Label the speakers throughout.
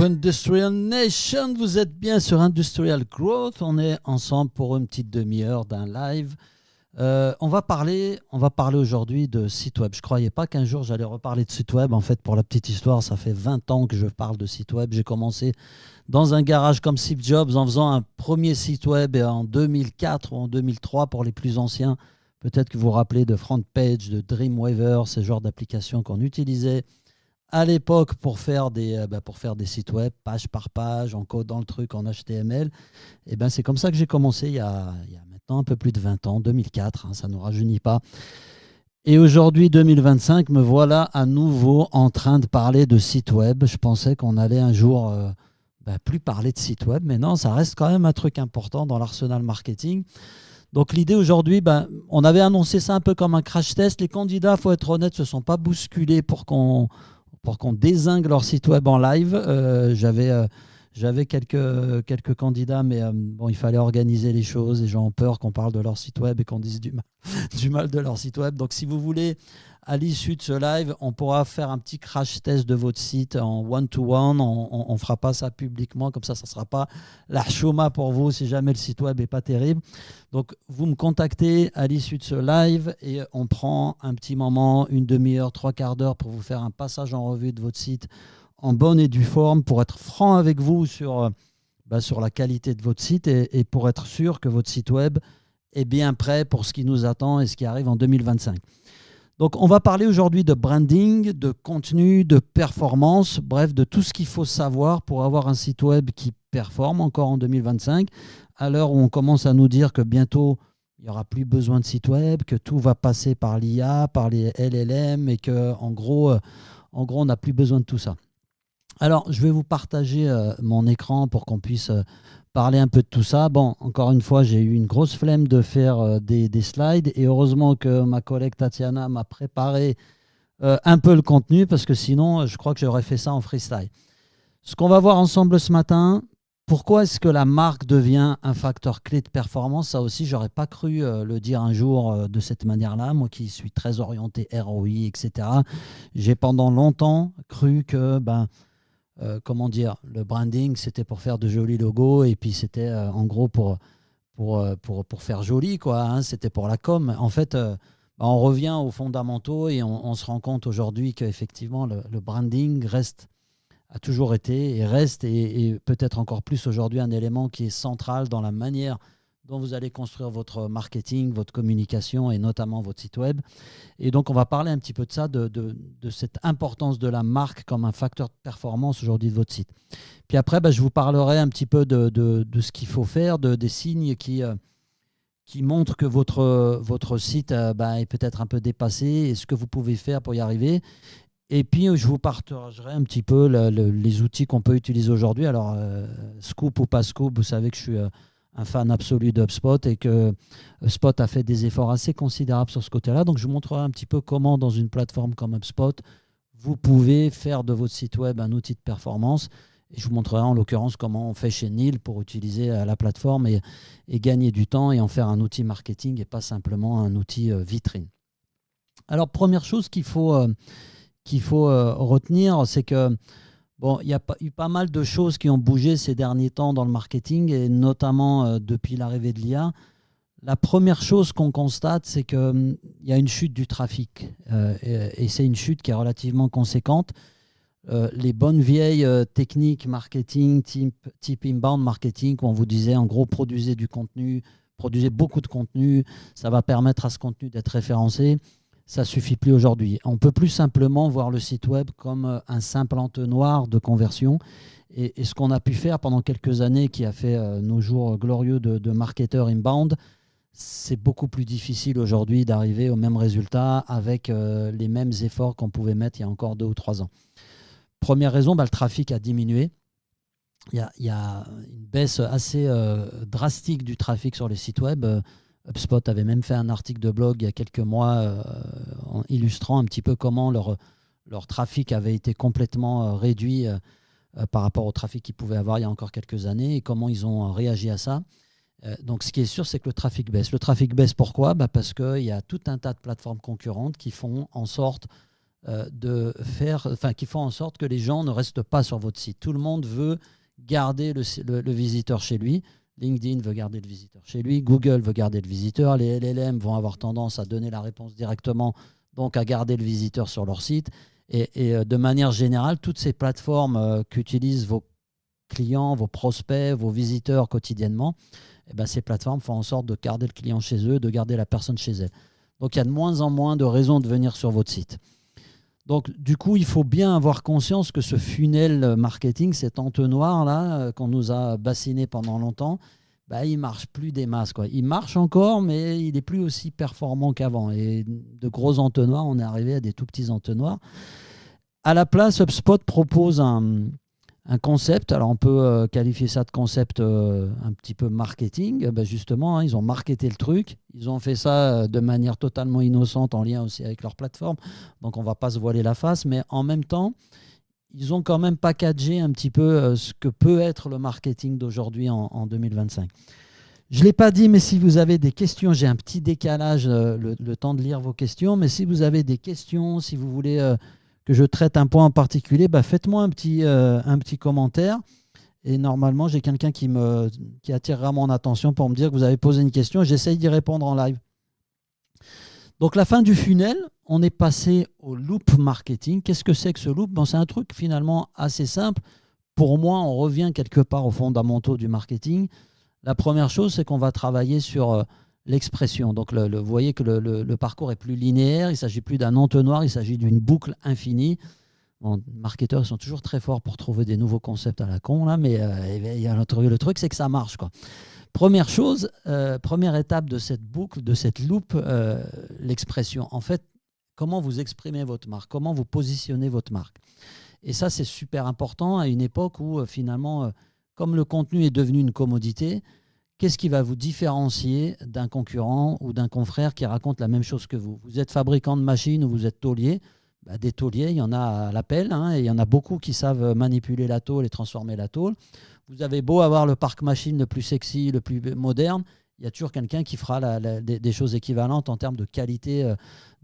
Speaker 1: Industrial Nation, vous êtes bien sur Industrial Growth. On est ensemble pour une petite demi-heure d'un live. On va parler aujourd'hui de site web. Je ne croyais pas qu'un jour j'allais reparler de site web. En fait, pour la petite histoire, ça fait 20 ans que je parle de site web. J'ai commencé dans un garage comme Steve Jobs en faisant un premier site web en 2004 ou en 2003 pour les plus anciens. Peut-être que vous vous rappelez de FrontPage, de Dreamweaver, ce genre d'applications qu'on utilisait à l'époque pour faire des sites web, page par page, en codant le truc en HTML. Et ben, c'est comme ça que j'ai commencé il y a maintenant un peu plus de 20 ans, 2004, ça ne nous rajeunit pas. Et aujourd'hui, 2025, me voilà à nouveau en train de parler de site web. Je pensais qu'on allait un jour plus parler de site web, mais non, ça reste quand même un truc important dans l'arsenal marketing. Donc l'idée aujourd'hui, on avait annoncé ça un peu comme un crash test. Les candidats, il faut être honnête, ne se sont pas bousculés pour qu'on dézingue leur site web en live. J'avais quelques candidats, mais il fallait organiser les choses. Les gens ont peur qu'on parle de leur site web et qu'on dise du mal de leur site web. Donc si vous voulez, à l'issue de ce live, on pourra faire un petit crash test de votre site en one-to-one. On ne fera pas ça publiquement, comme ça ne sera pas la chouma pour vous si jamais le site web n'est pas terrible. Donc, vous me contactez à l'issue de ce live et on prend un petit moment, une demi-heure, 3/4 d'heure pour vous faire un passage en revue de votre site en bonne et due forme, pour être franc avec vous sur la qualité de votre site et pour être sûr que votre site web est bien prêt pour ce qui nous attend et ce qui arrive en 2025. Donc, on va parler aujourd'hui de branding, de contenu, de performance, bref, de tout ce qu'il faut savoir pour avoir un site web qui performe encore en 2025, à l'heure où on commence à nous dire que bientôt, il n'y aura plus besoin de site web, que tout va passer par l'IA, par les LLM et qu'en gros, on n'a plus besoin de tout ça. Alors, je vais vous partager mon écran pour qu'on puisse parler un peu de tout ça. Bon, encore une fois, j'ai eu une grosse flemme de faire des slides et heureusement que ma collègue Tatiana m'a préparé un peu le contenu parce que sinon, je crois que j'aurais fait ça en freestyle. Ce qu'on va voir ensemble ce matin, pourquoi est-ce que la marque devient un facteur clé de performance? Ça aussi, j'aurais pas cru le dire un jour de cette manière-là. Moi qui suis très orienté ROI, etc., j'ai pendant longtemps cru que le branding, c'était pour faire de jolis logos et puis c'était en gros pour faire joli, quoi, hein, c'était pour la com. En fait, on revient aux fondamentaux et on se rend compte aujourd'hui qu'effectivement, le branding a toujours été et reste et peut-être encore plus aujourd'hui un élément qui est central dans la manière dont vous allez construire votre marketing, votre communication et notamment votre site web. Et donc, on va parler un petit peu de ça, de cette importance de la marque comme un facteur de performance aujourd'hui de votre site. Puis après, je vous parlerai un petit peu de ce qu'il faut faire, des signes qui montrent que votre site est peut-être un peu dépassé et ce que vous pouvez faire pour y arriver. Et puis, je vous partagerai un petit peu les outils qu'on peut utiliser aujourd'hui. Alors, scoop ou pas scoop, vous savez que je suis un fan absolu d'HubSpot et que HubSpot a fait des efforts assez considérables sur ce côté-là. Donc, je vous montrerai un petit peu comment, dans une plateforme comme HubSpot, vous pouvez faire de votre site web un outil de performance. Et je vous montrerai en l'occurrence comment on fait chez Neil pour utiliser la plateforme et gagner du temps et en faire un outil marketing et pas simplement un outil vitrine. Alors, première chose qu'il faut retenir, c'est que il y a eu pas mal de choses qui ont bougé ces derniers temps dans le marketing et notamment depuis l'arrivée de l'IA. La première chose qu'on constate, c'est qu'il y a une chute du trafic et c'est une chute qui est relativement conséquente. Les bonnes vieilles techniques marketing, type inbound marketing, où on vous disait en gros produisez du contenu, produisez beaucoup de contenu, ça va permettre à ce contenu d'être référencé. Ça ne suffit plus aujourd'hui. On peut plus simplement voir le site web comme un simple entonnoir de conversion. Et ce qu'on a pu faire pendant quelques années, qui a fait nos jours glorieux de marketeur inbound, c'est beaucoup plus difficile aujourd'hui d'arriver au même résultat avec les mêmes efforts qu'on pouvait mettre il y a encore 2 ou 3 ans. Première raison, le trafic a diminué. Il y a une baisse assez drastique du trafic sur les sites web. HubSpot avait même fait un article de blog il y a quelques mois en illustrant un petit peu comment leur trafic avait été complètement réduit par rapport au trafic qu'ils pouvaient avoir il y a encore quelques années et comment ils ont réagi à ça. Donc ce qui est sûr, c'est que le trafic baisse. Le trafic baisse pourquoi ? Parce qu'il y a tout un tas de plateformes concurrentes qui font en sorte qui font en sorte que les gens ne restent pas sur votre site. Tout le monde veut garder le visiteur chez lui. LinkedIn veut garder le visiteur chez lui, Google veut garder le visiteur, les LLM vont avoir tendance à donner la réponse directement, donc à garder le visiteur sur leur site. Et de manière générale, toutes ces plateformes qu'utilisent vos clients, vos prospects, vos visiteurs quotidiennement, eh ben, ces plateformes font en sorte de garder le client chez eux, de garder la personne chez elle. Donc il y a de moins en moins de raisons de venir sur votre site. Donc, du coup, il faut bien avoir conscience que ce funnel marketing, cet entonnoir-là, qu'on nous a bassiné pendant longtemps, bah, il ne marche plus des masses, quoi. Il marche encore, mais il n'est plus aussi performant qu'avant. Et de gros entonnoirs, on est arrivé à des tout petits entonnoirs. À la place, HubSpot propose un concept. Alors, on peut qualifier ça de concept un petit peu marketing. Ben justement, ils ont marketé le truc. Ils ont fait ça de manière totalement innocente, en lien aussi avec leur plateforme. Donc, on ne va pas se voiler la face. Mais en même temps, ils ont quand même packagé un petit peu ce que peut être le marketing d'aujourd'hui en 2025. Je ne l'ai pas dit, mais si vous avez des questions, j'ai un petit décalage, le temps de lire vos questions. Mais si vous avez des questions, si vous voulez que je traite un point en particulier, bah faites-moi un petit commentaire. Et normalement, j'ai quelqu'un qui attirera mon attention pour me dire que vous avez posé une question. J'essaye d'y répondre en live. Donc, la fin du funnel, on est passé au loop marketing. Qu'est-ce que c'est que ce loop? Bon, c'est un truc finalement assez simple. Pour moi, on revient quelque part aux fondamentaux du marketing. La première chose, c'est qu'on va travailler sur l'expression. Donc, vous voyez que le parcours est plus linéaire. Il ne s'agit plus d'un entonnoir, il s'agit d'une boucle infinie. Bon, les marketeurs sont toujours très forts pour trouver des nouveaux concepts à la con, là, mais le truc, c'est que ça marche, quoi. Première chose, première étape de cette boucle, de cette loupe, l'expression. En fait, comment vous exprimez votre marque, comment vous positionnez votre marque. Et ça, c'est super important à une époque où finalement, comme le contenu est devenu une commodité, qu'est-ce qui va vous différencier d'un concurrent ou d'un confrère qui raconte la même chose que vous? Vous êtes fabricant de machines ou vous êtes taulier? Bah, des tauliers, il y en a à l'appel, hein, et il y en a beaucoup qui savent manipuler la tôle et transformer la tôle. Vous avez beau avoir le parc machine le plus sexy, le plus moderne, il y a toujours quelqu'un qui fera des choses équivalentes en termes de qualité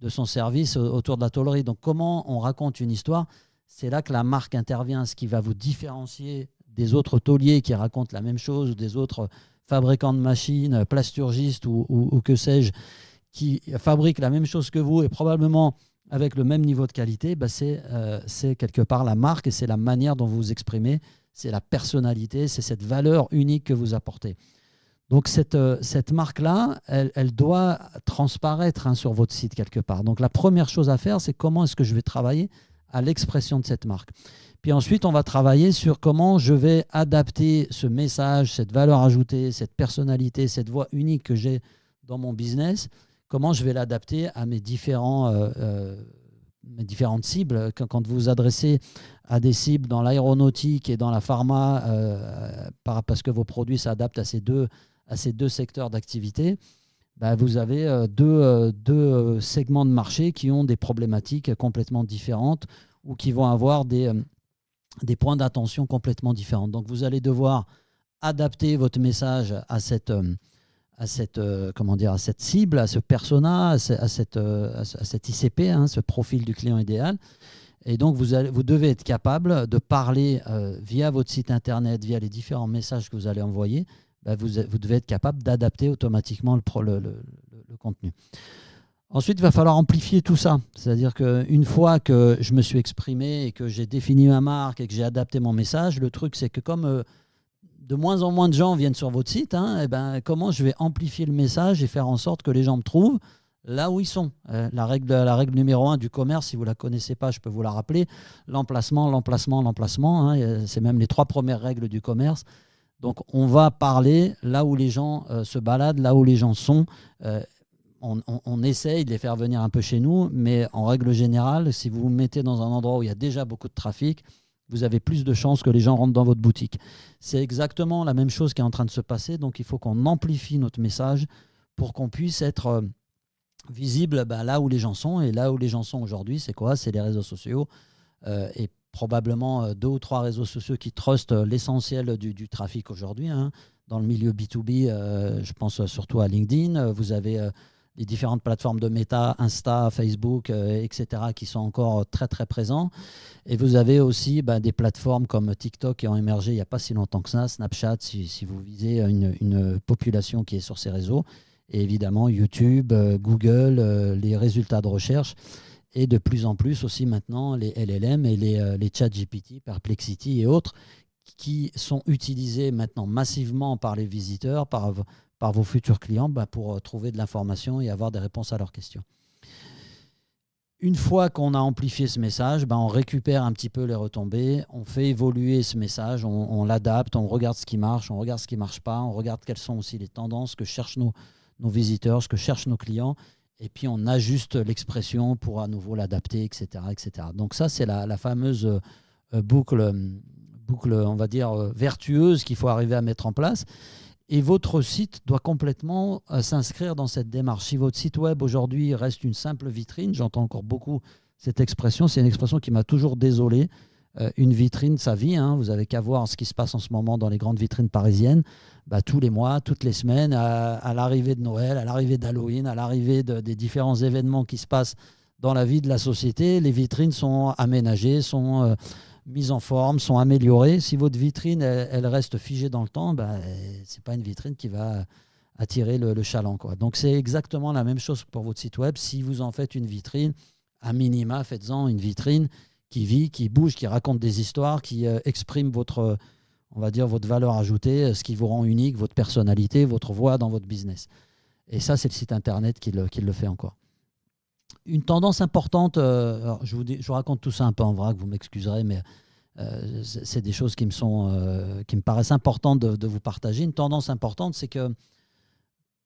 Speaker 1: de son service autour de la tôlerie. Donc comment on raconte une histoire? C'est là que la marque intervient. Ce qui va vous différencier des autres tauliers qui racontent la même chose, ou des autres fabricants de machines, plasturgistes ou que sais-je, qui fabriquent la même chose que vous et probablement avec le même niveau de qualité, bah c'est quelque part la marque et c'est la manière dont vous vous exprimez, c'est la personnalité, c'est cette valeur unique que vous apportez. Donc cette marque-là, elle doit transparaître sur votre site quelque part. Donc la première chose à faire, c'est comment est-ce que je vais travailler à l'expression de cette marque. Puis ensuite, on va travailler sur comment je vais adapter ce message, cette valeur ajoutée, cette personnalité, cette voix unique que j'ai dans mon business, comment je vais l'adapter à mes différentes cibles. Quand vous vous adressez à des cibles dans l'aéronautique et dans la pharma, parce que vos produits s'adaptent à ces deux secteurs d'activité, bah vous avez deux segments de marché qui ont des problématiques complètement différentes ou qui vont avoir des points d'attention complètement différents. Donc, vous allez devoir adapter votre message à cette cible, à ce persona, à cet ICP, hein, ce profil du client idéal. Et donc, vous devez être capable de parler via votre site internet, via les différents messages que vous allez envoyer. Bah, vous devez être capable d'adapter automatiquement le contenu. Ensuite, il va falloir amplifier tout ça. C'est-à-dire qu'une fois que je me suis exprimé et que j'ai défini ma marque et que j'ai adapté mon message, le truc, c'est que comme de moins en moins de gens viennent sur votre site, hein, et ben, comment je vais amplifier le message et faire en sorte que les gens me trouvent là où ils sont. La règle numéro 1 du commerce, si vous ne la connaissez pas, je peux vous la rappeler. L'emplacement, l'emplacement, l'emplacement. Hein, c'est même les 3 premières règles du commerce. Donc, on va parler là où les gens se baladent, là où les gens sont. On essaye de les faire venir un peu chez nous, mais en règle générale, si vous vous mettez dans un endroit où il y a déjà beaucoup de trafic, vous avez plus de chances que les gens rentrent dans votre boutique. C'est exactement la même chose qui est en train de se passer, donc il faut qu'on amplifie notre message pour qu'on puisse être visible là où les gens sont. Et là où les gens sont aujourd'hui, c'est quoi? C'est les réseaux sociaux et probablement 2 ou 3 réseaux sociaux qui trustent l'essentiel du trafic aujourd'hui. Hein. Dans le milieu B2B, je pense surtout à LinkedIn. Vous avez les différentes plateformes de Meta, Insta, Facebook, etc., qui sont encore très très présents. Et vous avez aussi des plateformes comme TikTok qui ont émergé il n'y a pas si longtemps que ça, Snapchat, si vous visez une population qui est sur ces réseaux. Et évidemment, YouTube, Google, les résultats de recherche. Et de plus en plus aussi maintenant, les LLM et les ChatGPT, Perplexity et autres, qui sont utilisés maintenant massivement par les visiteurs, par vos futurs clients, pour trouver de l'information et avoir des réponses à leurs questions. Une fois qu'on a amplifié ce message, on récupère un petit peu les retombées, on fait évoluer ce message, on l'adapte, on regarde ce qui marche, on regarde ce qui ne marche pas, on regarde quelles sont aussi les tendances que cherchent nos visiteurs, ce que cherchent nos clients, et puis on ajuste l'expression pour à nouveau l'adapter, etc., etc. Donc ça, c'est la fameuse boucle, on va dire, vertueuse qu'il faut arriver à mettre en place. Et votre site doit complètement s'inscrire dans cette démarche. Si votre site web aujourd'hui reste une simple vitrine, j'entends encore beaucoup cette expression, c'est une expression qui m'a toujours désolé. Une vitrine, ça vit, hein. Vous n'avez qu'à voir ce qui se passe en ce moment dans les grandes vitrines parisiennes. Tous les mois, toutes les semaines, à l'arrivée de Noël, à l'arrivée d'Halloween, à l'arrivée des différents événements qui se passent dans la vie de la société, les vitrines sont aménagées, sont mises en forme, sont améliorées. Si votre vitrine elle reste figée dans le temps, ce n'est pas une vitrine qui va attirer le chaland, quoi. Donc c'est exactement la même chose pour votre site web. Si vous en faites une vitrine, à minima, faites-en une vitrine qui vit, qui bouge, qui raconte des histoires, qui exprime votre valeur ajoutée, ce qui vous rend unique, votre personnalité, votre voix dans votre business. Et ça, c'est le site internet qui le fait encore. Une tendance importante, je vous raconte tout ça un peu en vrac, vous m'excuserez, mais c'est des choses qui me paraissent importantes de vous partager. Une tendance importante, c'est que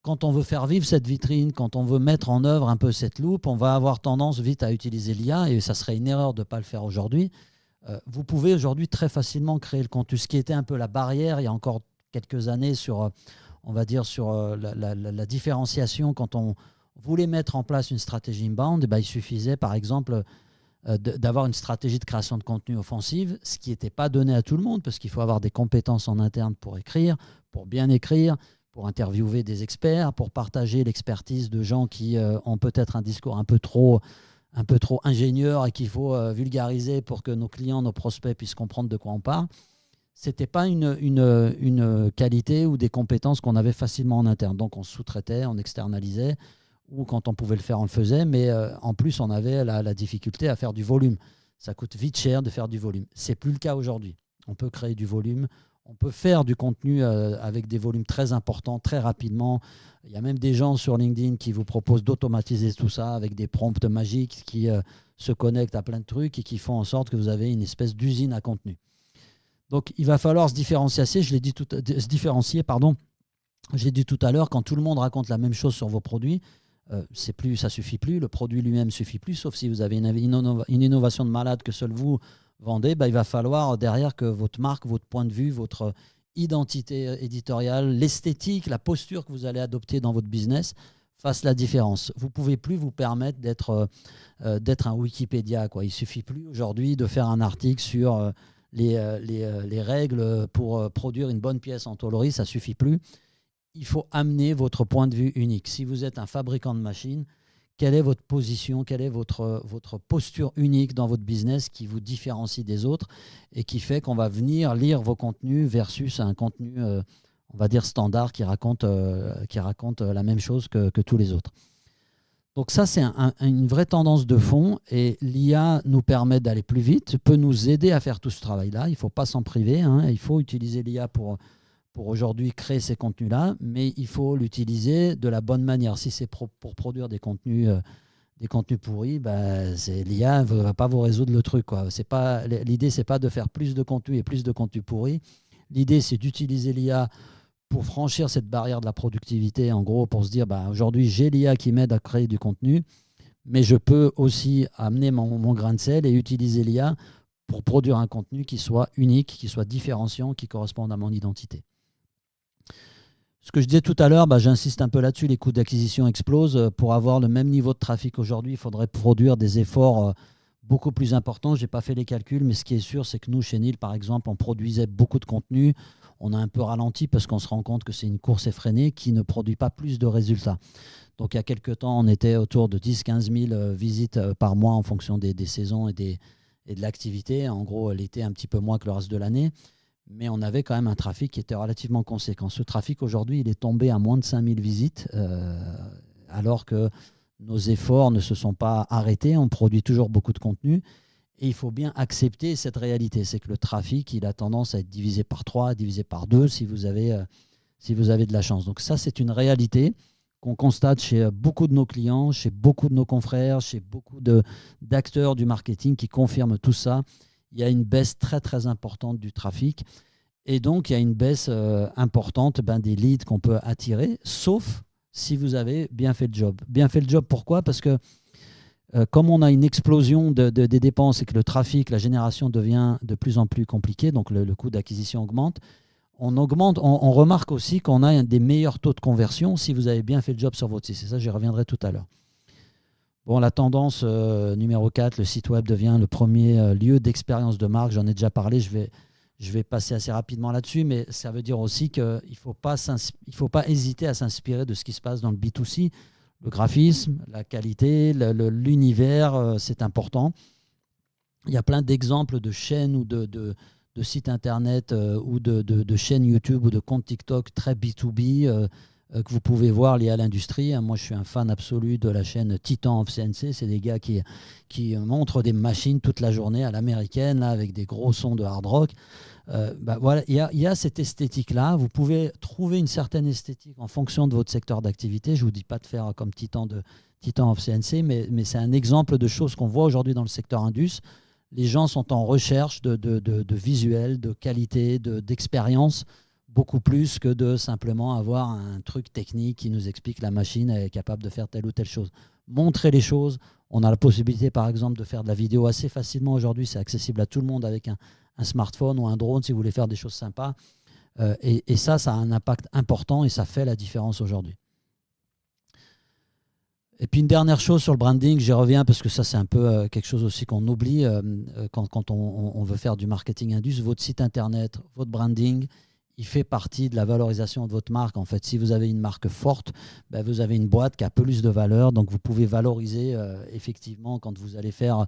Speaker 1: quand on veut faire vivre cette vitrine, quand on veut mettre en œuvre un peu cette loupe, on va avoir tendance vite à utiliser l'IA, et ça serait une erreur de ne pas le faire aujourd'hui. Vous pouvez aujourd'hui très facilement créer le contenu. Ce qui était un peu la barrière il y a encore quelques années sur la différenciation quand on voulait mettre en place une stratégie inbound, il suffisait par exemple d'avoir une stratégie de création de contenu offensive, ce qui n'était pas donné à tout le monde parce qu'il faut avoir des compétences en interne pour écrire, pour bien écrire, pour interviewer des experts, pour partager l'expertise de gens qui ont peut-être un discours un peu trop ingénieur et qu'il faut vulgariser pour que nos clients, nos prospects puissent comprendre de quoi on parle. Ce n'était pas une qualité ou des compétences qu'on avait facilement en interne. Donc on sous-traitait, on externalisait, ou quand on pouvait le faire, on le faisait. Mais en plus, on avait la difficulté à faire du volume. Ça coûte vite cher de faire du volume. Ce n'est plus le cas aujourd'hui. On peut créer du volume. On peut faire du contenu avec des volumes très importants, très rapidement. Il y a même des gens sur LinkedIn qui vous proposent d'automatiser tout ça avec des prompts magiques qui se connectent à plein de trucs et qui font en sorte que vous avez une espèce d'usine à contenu. Donc, il va falloir se différencier. Je l'ai dit tout à l'heure, quand tout le monde raconte la même chose sur vos produits, ça suffit plus. Le produit lui-même suffit plus, sauf si vous avez une innovation de malade que seul vous vendez. Il va falloir derrière que votre marque, votre point de vue, votre identité éditoriale, l'esthétique, la posture que vous allez adopter dans votre business fasse la différence. Vous ne pouvez plus vous permettre d'être un Wikipédia, quoi. Il ne suffit plus aujourd'hui de faire un article sur les règles pour produire une bonne pièce en tôlerie, ça ne suffit plus. Il faut amener votre point de vue unique. Si vous êtes un fabricant de machines, quelle est votre position, quelle est votre posture unique dans votre business qui vous différencie des autres et qui fait qu'on va venir lire vos contenus versus un contenu, on va dire, standard qui raconte la même chose que tous les autres. Donc ça, c'est une vraie tendance de fond et l'IA nous permet d'aller plus vite, peut nous aider à faire tout ce travail-là. Il ne faut pas s'en priver, hein. Il faut utiliser l'IA pour aujourd'hui créer ces contenus-là, mais il faut l'utiliser de la bonne manière. Si c'est pour produire des contenus pourris, l'IA ne va pas vous résoudre le truc, quoi. L'idée, ce n'est pas de faire plus de contenu et plus de contenu pourri. L'idée, c'est d'utiliser l'IA pour franchir cette barrière de la productivité, en gros, pour se dire, aujourd'hui, j'ai l'IA qui m'aide à créer du contenu, mais je peux aussi amener mon grain de sel et utiliser l'IA pour produire un contenu qui soit unique, qui soit différenciant, qui corresponde à mon identité. Ce que je disais tout à l'heure, j'insiste un peu là-dessus, les coûts d'acquisition explosent. Pour avoir le même niveau de trafic aujourd'hui, il faudrait produire des efforts beaucoup plus important. Je n'ai pas fait les calculs, mais ce qui est sûr, c'est que nous, chez Neil, par exemple, on produisait beaucoup de contenu. On a un peu ralenti parce qu'on se rend compte que c'est une course effrénée qui ne produit pas plus de résultats. Donc, il y a quelques temps, on était autour de 10-15 000 visites par mois en fonction des saisons et de l'activité. En gros, l'été, un petit peu moins que le reste de l'année. Mais on avait quand même un trafic qui était relativement conséquent. Ce trafic, aujourd'hui, il est tombé à moins de 5 000 visites, alors que nos efforts ne se sont pas arrêtés. On produit toujours beaucoup de contenu. Et il faut bien accepter cette réalité. C'est que le trafic, il a tendance à être divisé par 3, divisé par 2 si vous avez de la chance. Donc ça, c'est une réalité qu'on constate chez beaucoup de nos clients, chez beaucoup de nos confrères, chez beaucoup d'acteurs du marketing qui confirment tout ça. Il y a une baisse très très importante du trafic et donc il y a une baisse importante des leads qu'on peut attirer, sauf si vous avez bien fait le job. Bien fait le job, pourquoi ? Parce que comme on a une explosion des dépenses et que le trafic, la génération devient de plus en plus compliqué, donc le coût d'acquisition augmente, on remarque aussi qu'on a des meilleurs taux de conversion si vous avez bien fait le job sur votre site. Et ça, j'y reviendrai tout à l'heure. Bon, la tendance numéro 4, le site web devient le premier lieu d'expérience de marque. J'en ai déjà parlé, je vais passer assez rapidement là-dessus, mais ça veut dire aussi qu'il ne faut pas hésiter à s'inspirer de ce qui se passe dans le B2C. Le graphisme, la qualité, l'univers, c'est important. Il y a plein d'exemples de chaînes ou de sites internet ou de chaînes YouTube ou de comptes TikTok très B2B que vous pouvez voir liés à l'industrie. Moi, je suis un fan absolu de la chaîne Titan of CNC. C'est des gars qui montrent des machines toute la journée à l'américaine, là, avec des gros sons de hard rock. Voilà, il y a cette esthétique-là. Vous pouvez trouver une certaine esthétique en fonction de votre secteur d'activité. Je ne vous dis pas de faire comme Titan of CNC, mais c'est un exemple de choses qu'on voit aujourd'hui dans le secteur Indus. Les gens sont en recherche de visuel, de qualité, d'expérience, beaucoup plus que de simplement avoir un truc technique qui nous explique que la machine est capable de faire telle ou telle chose. Montrer les choses. On a la possibilité, par exemple, de faire de la vidéo assez facilement aujourd'hui. C'est accessible à tout le monde avec un smartphone ou un drone si vous voulez faire des choses sympas. Et ça a un impact important et ça fait la différence aujourd'hui. Et puis une dernière chose sur le branding, j'y reviens parce que ça c'est un peu quelque chose aussi qu'on oublie quand on veut faire du marketing indus. Votre site internet, votre branding, il fait partie de la valorisation de votre marque. En fait, si vous avez une marque forte, vous avez une boîte qui a plus de valeur, donc vous pouvez valoriser effectivement quand vous allez faire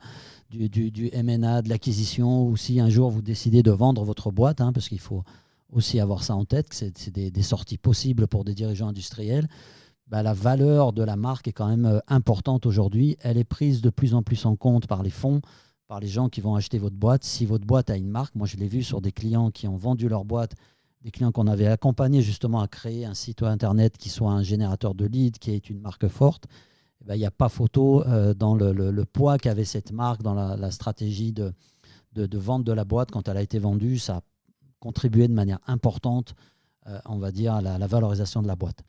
Speaker 1: du M&A, de l'acquisition, ou si un jour vous décidez de vendre votre boîte, parce qu'il faut aussi avoir ça en tête, que c'est des sorties possibles pour des dirigeants industriels. La valeur de la marque est quand même importante aujourd'hui. Elle est prise de plus en plus en compte par les fonds, par les gens qui vont acheter votre boîte. Si votre boîte a une marque, moi je l'ai vu sur des clients qui ont vendu leur boîte, des clients qu'on avait accompagnés justement à créer un site internet qui soit un générateur de leads, qui ait une marque forte. Il n'y a pas photo dans le poids qu'avait cette marque dans la stratégie de vente de la boîte quand elle a été vendue. Ça a contribué de manière importante, on va dire, à la valorisation de la boîte.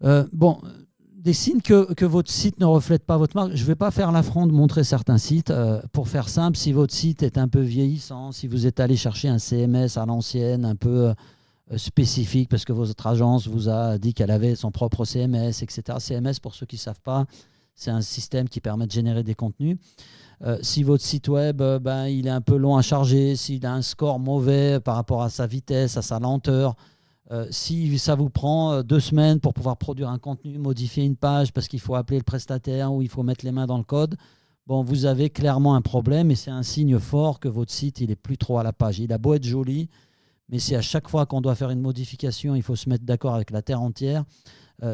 Speaker 1: Des signes que votre site ne reflète pas votre marque. Je ne vais pas faire l'affront de montrer certains sites. Pour faire simple, si votre site est un peu vieillissant, si vous êtes allé chercher un CMS à l'ancienne, un peu spécifique, parce que votre agence vous a dit qu'elle avait son propre CMS, etc. CMS, pour ceux qui ne savent pas, c'est un système qui permet de générer des contenus. Si votre site web il est un peu long à charger, s'il a un score mauvais par rapport à sa vitesse, à sa lenteur, si ça vous prend 2 semaines pour pouvoir produire un contenu, modifier une page parce qu'il faut appeler le prestataire ou il faut mettre les mains dans le code, vous avez clairement un problème et c'est un signe fort que votre site il est plus trop à la page. Il a beau être joli, mais si à chaque fois qu'on doit faire une modification, il faut se mettre d'accord avec la terre entière,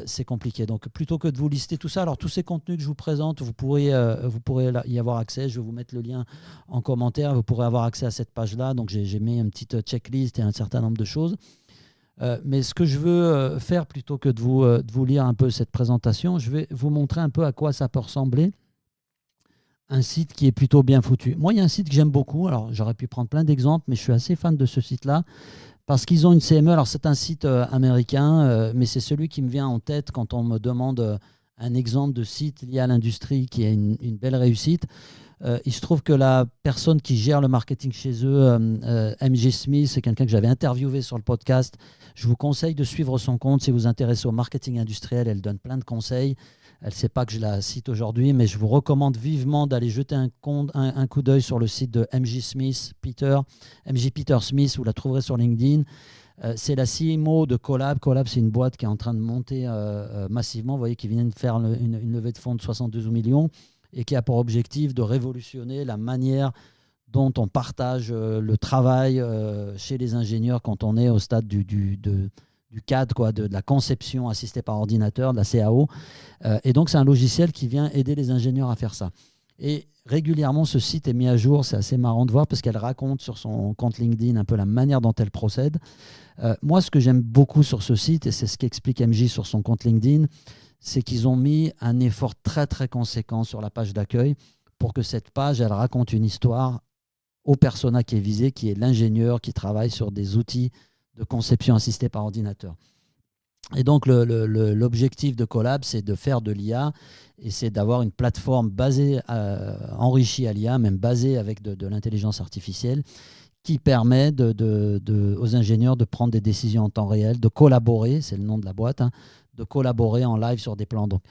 Speaker 1: c'est compliqué. Donc plutôt que de vous lister tout ça, alors tous ces contenus que je vous présente, vous pourrez y avoir accès. Je vais vous mettre le lien en commentaire. Vous pourrez avoir accès à cette page-là. Donc j'ai mis une petite checklist et un certain nombre de choses. Mais ce que je veux faire, plutôt que de vous lire un peu cette présentation, je vais vous montrer un peu à quoi ça peut ressembler. Un site qui est plutôt bien foutu. Moi, il y a un site que j'aime beaucoup. Alors, j'aurais pu prendre plein d'exemples, mais je suis assez fan de ce site-là parce qu'ils ont une CME. Alors, c'est un site américain, mais c'est celui qui me vient en tête quand on me demande un exemple de site lié à l'industrie qui a une belle réussite. Il se trouve que la personne qui gère le marketing chez eux, MJ Smith, c'est quelqu'un que j'avais interviewé sur le podcast. Je vous conseille de suivre son compte si vous vous intéressez au marketing industriel. Elle donne plein de conseils. Elle ne sait pas que je la cite aujourd'hui, mais je vous recommande vivement d'aller jeter un coup d'œil sur le site de MJ Peter Smith, vous la trouverez sur LinkedIn. C'est la CMO de Collab. Collab, c'est une boîte qui est en train de monter massivement. Vous voyez qu'ils viennent de faire une levée de fonds de 72 millions et qui a pour objectif de révolutionner la manière dont on partage le travail chez les ingénieurs quand on est au stade du CAD, quoi, de la conception assistée par ordinateur, de la CAO. Et donc, c'est un logiciel qui vient aider les ingénieurs à faire ça. Et régulièrement, ce site est mis à jour. C'est assez marrant de voir parce qu'elle raconte sur son compte LinkedIn un peu la manière dont elle procède. Moi, ce que j'aime beaucoup sur ce site, et c'est ce qu'explique MJ sur son compte LinkedIn, c'est qu'ils ont mis un effort très, très conséquent sur la page d'accueil pour que cette page, elle raconte une histoire au persona qui est visé, qui est l'ingénieur qui travaille sur des outils de conception assistée par ordinateur. Et donc, l'objectif de Collab, c'est de faire de l'IA et c'est d'avoir une plateforme basée, enrichie à l'IA, même basée avec de l'intelligence artificielle, qui permet aux ingénieurs de prendre des décisions en temps réel, de collaborer, c'est le nom de la boîte, hein, de collaborer en live sur des plans. Donc,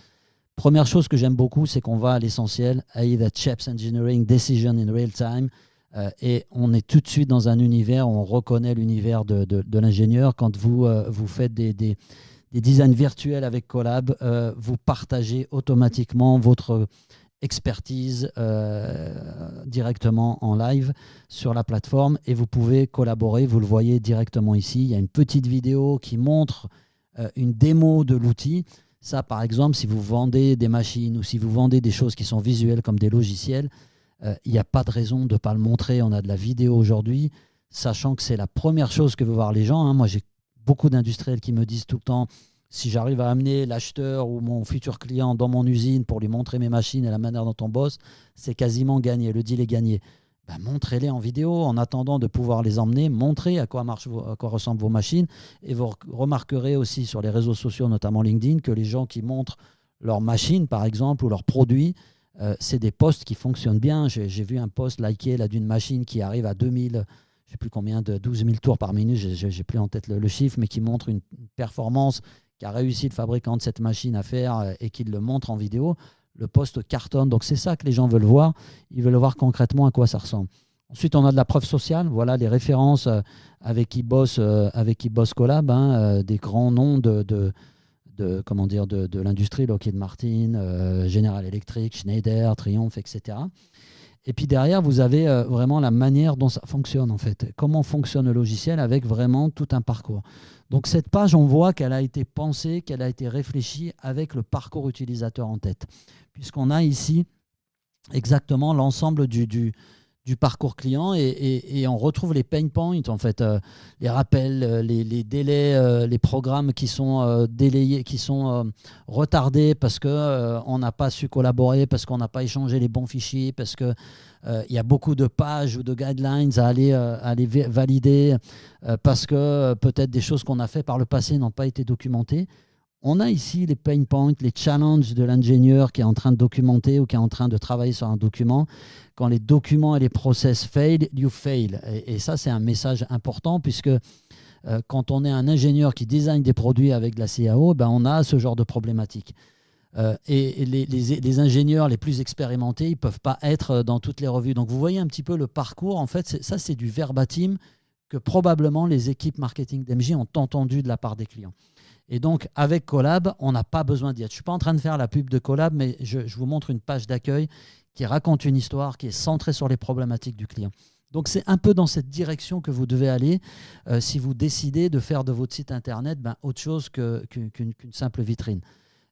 Speaker 1: première chose que j'aime beaucoup, c'est qu'on va à l'essentiel, that shapes engineering decision in real time. Et on est tout de suite dans un univers où on reconnaît l'univers de l'ingénieur. Quand vous faites des designs virtuels avec Collab, vous partagez automatiquement votre expertise directement en live sur la plateforme et vous pouvez collaborer, vous le voyez directement ici. Il y a une petite vidéo qui montre une démo de l'outil. Ça, par exemple, si vous vendez des machines ou si vous vendez des choses qui sont visuelles comme des logiciels, il n'y a pas de raison de ne pas le montrer. On a de la vidéo aujourd'hui, sachant que c'est la première chose que veulent voir les gens. Moi, j'ai beaucoup d'industriels qui me disent tout le temps, si j'arrive à amener l'acheteur ou mon futur client dans mon usine pour lui montrer mes machines et la manière dont on bosse, c'est quasiment gagné, le deal est gagné. Montrez-les en vidéo en attendant de pouvoir les emmener, montrez à quoi ressemblent vos machines. Et vous remarquerez aussi sur les réseaux sociaux, notamment LinkedIn, que les gens qui montrent leurs machines, par exemple, ou leurs produits, c'est des posts qui fonctionnent bien. J'ai vu un post liké là, d'une machine qui arrive à 2000, je ne sais plus combien, de 12 000 tours par minute, je n'ai plus en tête le chiffre, mais qui montre une performance qu'a réussi le fabricant de cette machine à faire et qui le montre en vidéo. Le post cartonne. Donc c'est ça que les gens veulent voir. Ils veulent voir concrètement à quoi ça ressemble. Ensuite, on a de la preuve sociale. Voilà les références avec qui bosse Collab, hein, des grands noms de l'industrie, Lockheed Martin, General Electric, Schneider, Triumph, etc. Et puis derrière, vous avez vraiment la manière dont ça fonctionne en fait. Comment fonctionne le logiciel avec vraiment tout un parcours. Donc cette page, on voit qu'elle a été pensée, qu'elle a été réfléchie avec le parcours utilisateur en tête. Puisqu'on a ici exactement l'ensemble du parcours client et on retrouve les pain points, en fait, les rappels, les délais, les programmes qui sont délayés, qui sont retardés parce qu'on n'a pas su collaborer, parce qu'on n'a pas échangé les bons fichiers, parce qu'il y a beaucoup de pages ou de guidelines à aller valider, parce que peut-être des choses qu'on a fait par le passé n'ont pas été documentées. On a ici les pain points, les challenges de l'ingénieur qui est en train de documenter ou qui est en train de travailler sur un document. Quand les documents et les process fail, you fail. Et ça, c'est un message important puisque quand on est un ingénieur qui design des produits avec de la CAO, on a ce genre de problématique. Et les ingénieurs les plus expérimentés, ils ne peuvent pas être dans toutes les revues. Donc, vous voyez un petit peu le parcours. En fait, ça, c'est du verbatim que probablement les équipes marketing d'MJ ont entendu de la part des clients. Et donc, avec Collab, on n'a pas besoin d'y être. Je ne suis pas en train de faire la pub de Collab, mais je vous montre une page d'accueil qui raconte une histoire, qui est centrée sur les problématiques du client. Donc, c'est un peu dans cette direction que vous devez aller si vous décidez de faire de votre site Internet autre chose qu'une simple vitrine.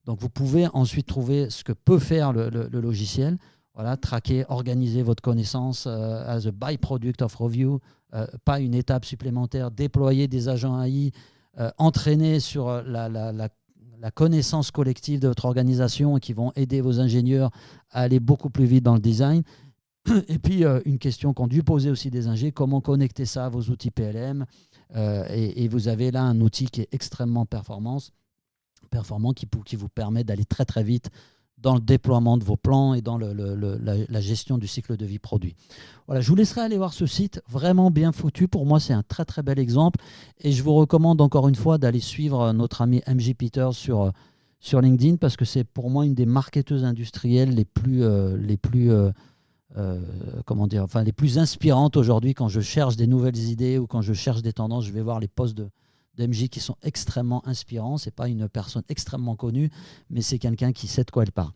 Speaker 1: Donc, vous pouvez ensuite trouver ce que peut faire le logiciel. Voilà, traquer, organiser votre connaissance as a byproduct of review, pas une étape supplémentaire, déployer des agents AI, entraîner sur la connaissance collective de votre organisation et qui vont aider vos ingénieurs à aller beaucoup plus vite dans le design. Et puis, une question qu'ont dû poser aussi des ingés, comment connecter ça à vos outils PLM et vous avez là un outil qui est extrêmement performant qui vous permet d'aller très très vite dans le déploiement de vos plans et dans la gestion du cycle de vie produit. Voilà, je vous laisserai aller voir ce site, vraiment bien foutu. Pour moi, c'est un très très bel exemple. Et je vous recommande encore une fois d'aller suivre notre ami MJ Peters sur sur LinkedIn parce que c'est pour moi une des marketeuses industrielles les plus inspirantes aujourd'hui. Quand je cherche des nouvelles idées ou quand je cherche des tendances, je vais voir les posts de MJ qui sont extrêmement inspirants. C'est pas une personne extrêmement connue, mais c'est quelqu'un qui sait de quoi elle parle.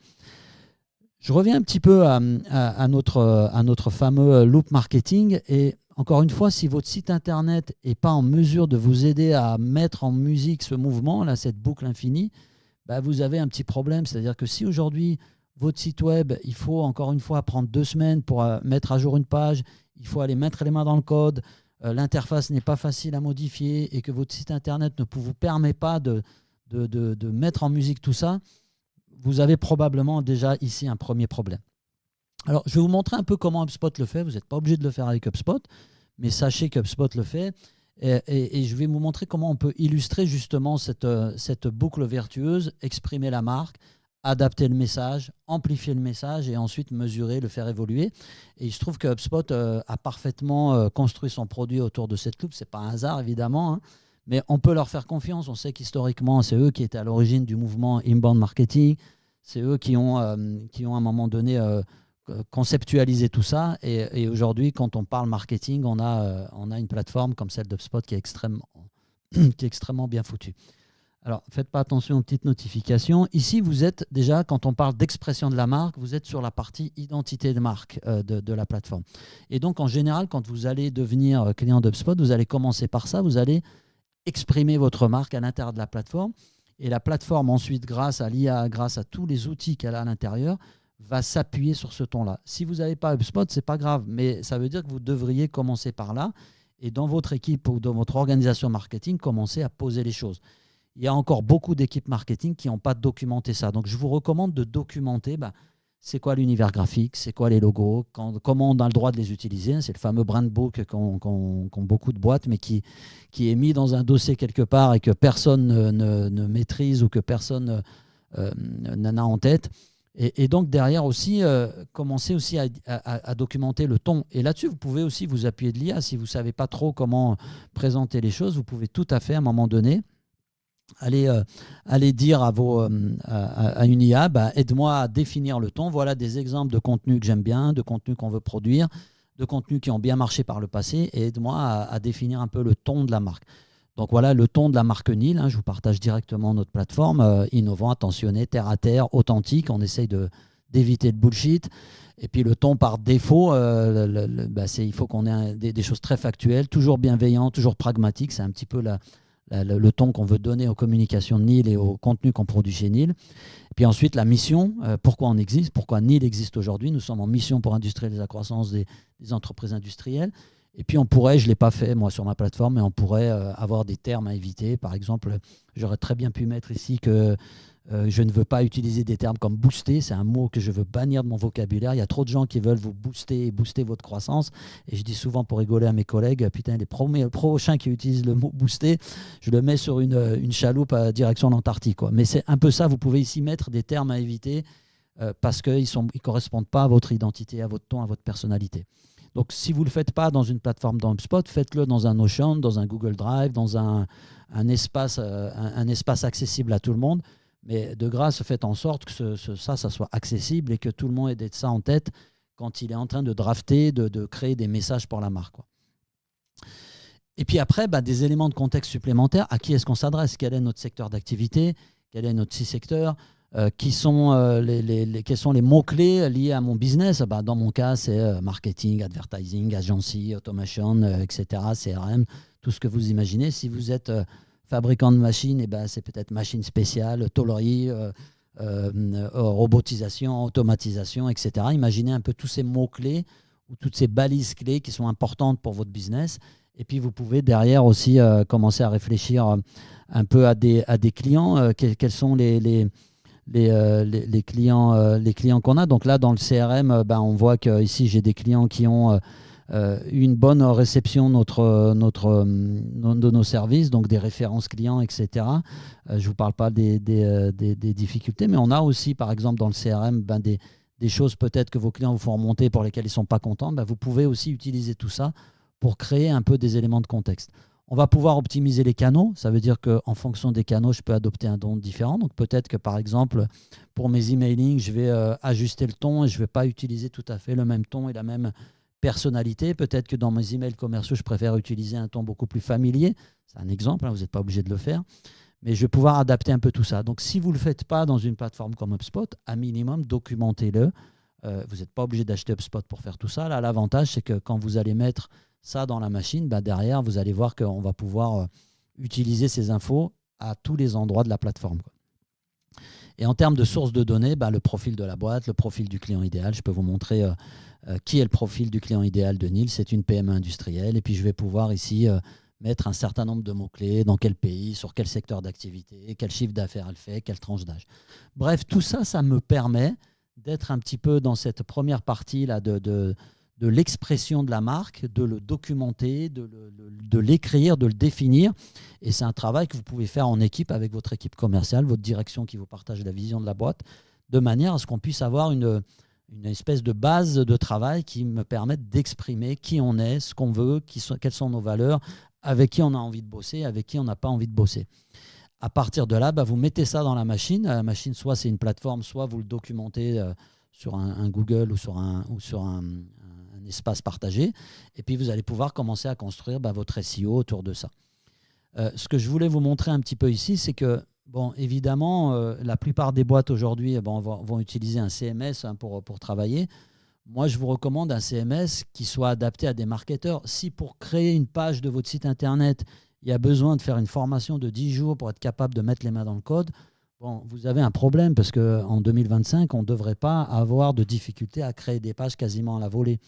Speaker 1: Je reviens un petit peu à notre fameux loop marketing. Et encore une fois, si votre site internet n'est pas en mesure de vous aider à mettre en musique ce mouvement, là, cette boucle infinie, vous avez un petit problème. C'est-à-dire que si aujourd'hui, votre site web, il faut encore une fois prendre 2 semaines pour mettre à jour une page, il faut aller mettre les mains dans le code, l'interface n'est pas facile à modifier et que votre site internet ne vous permet pas de mettre en musique tout ça, vous avez probablement déjà ici un premier problème. Alors, je vais vous montrer un peu comment HubSpot le fait. Vous n'êtes pas obligé de le faire avec HubSpot, mais sachez qu'HubSpot le fait. Et je vais vous montrer comment on peut illustrer justement cette boucle vertueuse, exprimer la marque, adapter le message, amplifier le message et ensuite mesurer, le faire évoluer. Et il se trouve que HubSpot a parfaitement construit son produit autour de cette loupe. Ce n'est pas un hasard, évidemment, hein, mais on peut leur faire confiance. On sait qu'historiquement, c'est eux qui étaient à l'origine du mouvement inbound marketing. C'est eux qui ont à un moment donné conceptualisé tout ça. Et aujourd'hui, quand on parle marketing, on a une plateforme comme celle d'HubSpot qui est extrêmement bien foutue. Alors, faites pas attention aux petites notifications. Ici, vous êtes déjà, quand on parle d'expression de la marque, vous êtes sur la partie identité de marque de la plateforme. Et donc, en général, quand vous allez devenir client d'HubSpot, vous allez commencer par ça. Vous allez exprimer votre marque à l'intérieur de la plateforme. Et la plateforme, ensuite, grâce à l'IA, grâce à tous les outils qu'elle a à l'intérieur, va s'appuyer sur ce ton-là. Si vous n'avez pas HubSpot, ce n'est pas grave, mais ça veut dire que vous devriez commencer par là et dans votre équipe ou dans votre organisation marketing, commencer à poser les choses. Il y a encore beaucoup d'équipes marketing qui n'ont pas documenté ça. Donc, je vous recommande de documenter c'est quoi l'univers graphique, c'est quoi les logos, comment on a le droit de les utiliser. C'est le fameux brand book qu'ont beaucoup de boîtes, mais qui est mis dans un dossier quelque part et que personne ne maîtrise ou que personne n'en a en tête. Et donc, derrière aussi, commencer aussi à documenter le ton. Et là-dessus, vous pouvez aussi vous appuyer de l'IA. Si vous ne savez pas trop comment présenter les choses, vous pouvez tout à fait, à un moment donné, aller dire à une IA, aide-moi à définir le ton. Voilà des exemples de contenus que j'aime bien, de contenus qu'on veut produire, de contenus qui ont bien marché par le passé, et aide-moi à définir un peu le ton de la marque. Donc voilà le ton de la marque Neil, hein, je vous partage directement notre plateforme, innovant, attentionné, terre à terre, authentique, on essaye d'éviter le bullshit. Et puis le ton par défaut, il faut qu'on ait des choses très factuelles, toujours bienveillant, toujours pragmatique, c'est un petit peu le ton qu'on veut donner aux communications de Neil et au contenu qu'on produit chez Neil. Et puis ensuite, la mission, pourquoi on existe, pourquoi Neil existe aujourd'hui. Nous sommes en mission pour industrialiser la croissance des entreprises industrielles. Et puis on pourrait, je ne l'ai pas fait moi sur ma plateforme, mais on pourrait avoir des termes à éviter. Par exemple, j'aurais très bien pu mettre ici que je ne veux pas utiliser des termes comme booster. C'est un mot que je veux bannir de mon vocabulaire. Il y a trop de gens qui veulent vous booster et booster votre croissance. Et je dis souvent pour rigoler à mes collègues, putain, les prochains qui utilisent le mot booster, je le mets sur une chaloupe à direction l'Antarctique, quoi. Mais c'est un peu ça. Vous pouvez ici mettre des termes à éviter parce qu'ils ne correspondent pas à votre identité, à votre ton, à votre personnalité. Donc, si vous ne le faites pas dans une plateforme dans HubSpot, faites-le dans un Notion, dans un Google Drive, dans un espace accessible à tout le monde. Mais de grâce, faites en sorte que ça soit accessible et que tout le monde ait ça en tête quand il est en train de drafter, de créer des messages pour la marque, quoi. Et puis après, des éléments de contexte supplémentaires. À qui est-ce qu'on s'adresse? Quel est notre secteur d'activité? Quel est notre six-secteur? Quels sont les mots-clés liés à mon business? Dans mon cas, c'est marketing, advertising, agency, automation, etc., CRM, tout ce que vous imaginez. Si vous êtes fabricant de machines, c'est peut-être machine spéciale, tôlerie, robotisation, automatisation, etc. Imaginez un peu tous ces mots-clés ou toutes ces balises clés qui sont importantes pour votre business. Et puis, vous pouvez derrière aussi commencer à réfléchir un peu à des clients. Quels sont les clients qu'on a. Donc là, dans le CRM, on voit qu'ici, j'ai des clients qui ont une bonne réception de nos services, donc des références clients, etc. Je ne vous parle pas des difficultés, mais on a aussi, par exemple, dans le CRM, des choses peut-être que vos clients vous font remonter pour lesquelles ils ne sont pas contents. Vous pouvez aussi utiliser tout ça pour créer un peu des éléments de contexte. On va pouvoir optimiser les canaux. Ça veut dire qu'en fonction des canaux, je peux adopter un ton différent. Donc peut-être que par exemple, pour mes emailing, je vais ajuster le ton et je ne vais pas utiliser tout à fait le même ton et la même personnalité. Peut-être que dans mes emails commerciaux, je préfère utiliser un ton beaucoup plus familier. C'est un exemple, hein, vous n'êtes pas obligé de le faire. Mais je vais pouvoir adapter un peu tout ça. Donc si vous ne le faites pas dans une plateforme comme HubSpot, à minimum, documentez-le. Vous n'êtes pas obligé d'acheter HubSpot pour faire tout ça. Là, l'avantage, c'est que quand vous allez mettre ça dans la machine, derrière, vous allez voir qu'on va pouvoir utiliser ces infos à tous les endroits de la plateforme, quoi. Et en termes de sources de données, le profil de la boîte, le profil du client idéal, je peux vous montrer qui est le profil du client idéal de Nils. C'est une PME industrielle. Et puis, je vais pouvoir ici mettre un certain nombre de mots-clés, dans quel pays, sur quel secteur d'activité, quel chiffre d'affaires elle fait, quelle tranche d'âge. Bref, tout ça, ça me permet d'être un petit peu dans cette première partie là de l'expression de la marque, de le documenter, de l'écrire, de le définir. Et c'est un travail que vous pouvez faire en équipe avec votre équipe commerciale, votre direction qui vous partage la vision de la boîte, de manière à ce qu'on puisse avoir une espèce de base de travail qui me permette d'exprimer qui on est, ce qu'on veut, quelles sont nos valeurs, avec qui on a envie de bosser, avec qui on n'a pas envie de bosser. À partir de là, vous mettez ça dans la machine. La machine, soit c'est une plateforme, soit vous le documentez sur un Google ou sur un espace partagé. Et puis, vous allez pouvoir commencer à construire votre SEO autour de ça. Ce que je voulais vous montrer un petit peu ici, c'est que, évidemment, la plupart des boîtes aujourd'hui vont utiliser un CMS pour travailler. Moi, je vous recommande un CMS qui soit adapté à des marketeurs. Si pour créer une page de votre site Internet, il y a besoin de faire une formation de 10 jours pour être capable de mettre les mains dans le code, vous avez un problème parce qu'en 2025, on ne devrait pas avoir de difficulté à créer des pages quasiment à la volée.